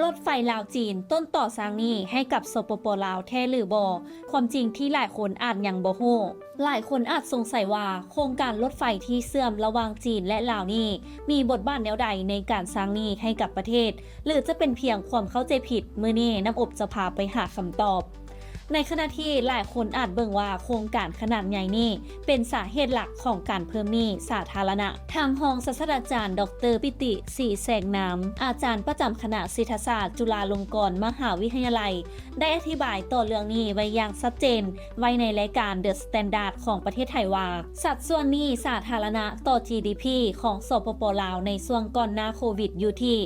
รถไฟลาวจีนต้นต่อสร้างหนี้ให้กับสปปลาวแท้หรือบ่ความจริงที่หลายคนอาจยังบ่ฮู้หลายคนอาจสงสัยว่าโครงการรถไฟที่เสื่อมระหว่างจีนและลาวนี้มีบทบาทแนวใดในการสร้างหนี้ให้กับประเทศหรือจะเป็นเพียงความเข้าใจผิดมื้อนี้น้ำอบจะพาไปหาคำตอบในขณะที่หลายคนอาจเบิ่งว่าโครงการขนาดใหญ่นี้เป็นสาเหตุหลักของการเพิ่มหนี้สาธารณะทางรองศาสตราจารย์ดรปิติศรีแสงนามอาจารย์ประจำคณะเศรษฐศาสตร์จุฬาลงกรณ์มหาวิทยาลัยได้อธิบายต่อเรื่องนี้ไว้อย่างชัดเจนไว้ในรายการ The Standard ของประเทศไทยว่าสัดส่วนหนี้สาธารณะต่อ GDP ของสปปลาวในช่วงก่อนหน้าโควิดอยู่ที่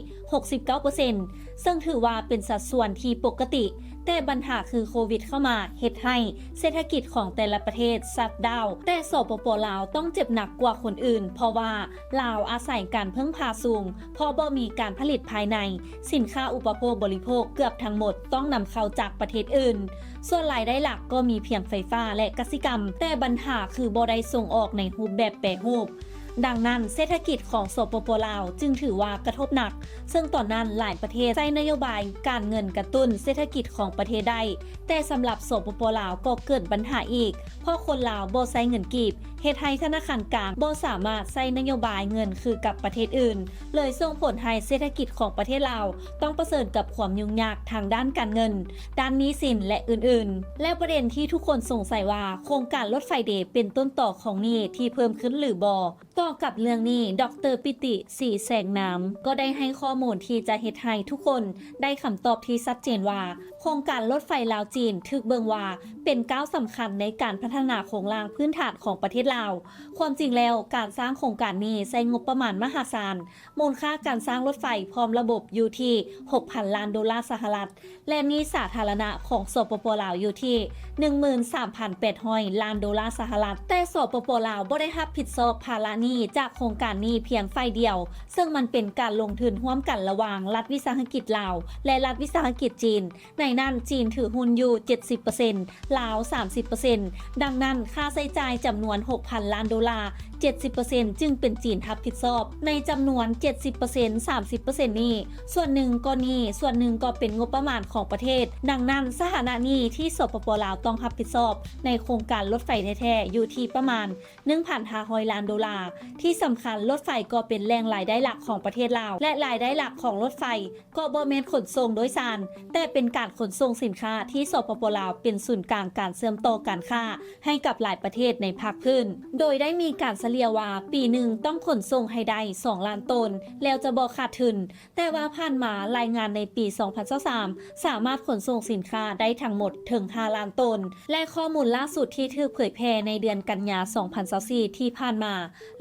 69% ซึ่งถือว่าเป็นสัดส่วนที่ปกติแต่ปัญหาคือโควิดเข้ามาเฮ็ดให้เศรษฐกิจของแต่ละประเทศซัดดาวแต่สปปลาวต้องเจ็บหนักกว่าคนอื่นเพราะว่าลาวอาศัยการพึ่งพาสูงเพราะบ่มีการผลิตภายในสินค้าอุปโภคบริโภคเกือบทั้งหมดต้องนำเข้าจากประเทศอื่นส่วนรายได้หลักก็มีเพียงไฟฟ้าและกสิกรรมแต่ปัญหาคือบ่ได้ส่งออกในรูปแบบแปรรูปดังนั้นเศรษฐกิจของสปปลาวจึงถือว่ากระทบหนักซึ่งตอนนั้นหลายประเทศใช้นโยบายการเงินกระตุ้นเศรษฐกิจของประเทศได้แต่สำหรับสปปลาวก็เกิดปัญหาอีกเพราะคนลาวบ่ใช้เงินกีบเฮ็ดให้ธนาคารกลางบ่สามารถใช้นโยบายเงินคือกับประเทศอื่นเลยส่งผลให้เศรษฐกิจของประเทศลาวต้องเผชิญกับความยุ่งยากทางด้านการเงินด้านหนี้สินและอื่นๆและประเด็นที่ทุกคนสงสัยว่าโครงการรถไฟเดย์เป็นต้นต่อของหนี้ที่เพิ่มขึ้นหรือบ่ต่อกับเรื่องนี้ดรปิติศรีแสงนามก็ได้ให้ข้อมูลที่จะเฮ็ดให้ทุกคนได้คำตอบที่ชัดเจนว่าโครงการรถไฟลาวจีนถูกเบิ่งว่าเป็นก้าวสำคัญในการพัฒนาโครงสร้างพื้นฐานของประเทศลาวความจริงแล้วการสร้างโครงการนี้ใช้งบประมาณมหาศาลมูลค่าการสร้างรถไฟพร้อมระบบอยู่ที่ 6,000 ล้านดอลลาร์สหรัฐและหนี้สาธารณะของสปปลาวอยู่ที่ 13,800 ล้านดอลลาร์สหรัฐแต่สปปลาวบ่ได้รับผิดชอบภาระหนี้จากโครงการนี้เพียงฝ่ายเดียวซึ่งมันเป็นการลงทุนร่วมกันระหว่างรัฐวิสาหกิจลาวและรัฐวิสาหกิจจีนในนั้นจีนถือหุ้นอยู่ 70% ลาว 30% ดังนั้นค่าใช้จ่ายจำนวน 6,000 ล้านดอลลาร์ 70% จึงเป็นจีนรับผิดชอบในจำนวน 70% 30% นี้ส่วนหนึ่งก็หนี้ส่วนหนึ่งก็เป็นงบประมาณของประเทศดังนั้นสถานะหนี้ที่สปปลาวต้องรับผิดชอบในโครงการรถไฟแท้ๆอยู่ที่ประมาณ 1,500 ล้านดอลลาร์ที่สำคัญรถไฟก็เป็นแหล่งรายได้หลักของประเทศลาวและรายได้หลักของรถไฟก็บ่แม่นขนส่งโดยสารแต่เป็นการขนส่งสินค้าที่สปปลาวเป็นศูนย์กลางการเชื่อมต่อการค้าให้กับหลายประเทศในภาคพื้นโดยได้มีการเฉลี่ยว่าปีหนึ่งต้องขนส่งให้ได้2 ล้านตนแล้วจะบ่ขาดทุนแต่ว่าผ่านมารายงานในปี 2023สามารถขนส่งสินค้าได้ทั้งหมดถึง 5 ล้านตนและข้อมูลล่าสุดที่ถูกเผยแพร่ในเดือนกันยายน 2024ที่ผ่านมา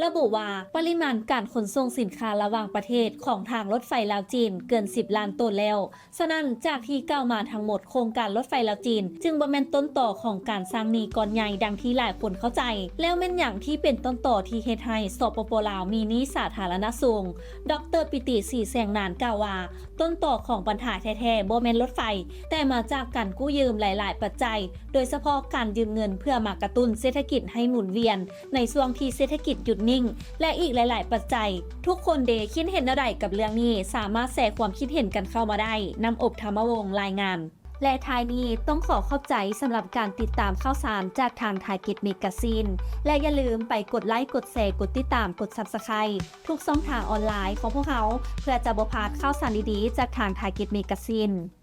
ระบุว่าปริมาณการขนส่งสินค้าระหว่างประเทศของทางรถไฟลาวจีนเกิน 10 ล้านตนแล้วฉะนั้นจากที่กล่าวมาทั้งหมดโครงการรถไฟลาวจีนจึงบ่แม่นต้นต่อของการสร้างหนี้ก้อนใหญ่ดังที่หลายคนเข้าใจแล้วแม่นหยังที่เป็นต้นต่อที่เฮ็ดให้สปปลาวมีหนี้สาธารณะสูงดรปิติศรีแสงนานกล่าวว่าต้นต่อของปัญหาแท้ๆบ่แม่นรถไฟแต่มาจากการกู้ยืมหลายๆปัจจัยโดยเฉพาะการยืมเงินเพื่อมากระตุ้นเศรษฐกิจให้หมุนเวียนในช่วงที่เศรษฐกิจหยุดนิ่งและอีกหลายๆปัจจัยทุกคนคิดเห็นอะไรกับเรื่องนี้สามารถแชร์ความคิดเห็นกันเข้ามาได้นำอบธรรมวงศ์รายงานและท้ายนี้ต้องขอบใจสำหรับการติดตามข่าวสารจากทางไทยกิจเมกาซีนและอย่าลืมไปกดไลค์กดแชร์กดติดตามกด Subscribe ทุกช่องทางออนไลน์ของพวกเขาเพื่อจะบ่พลาดข่าวสารดีๆจากทางไทยกิจเมกาซีน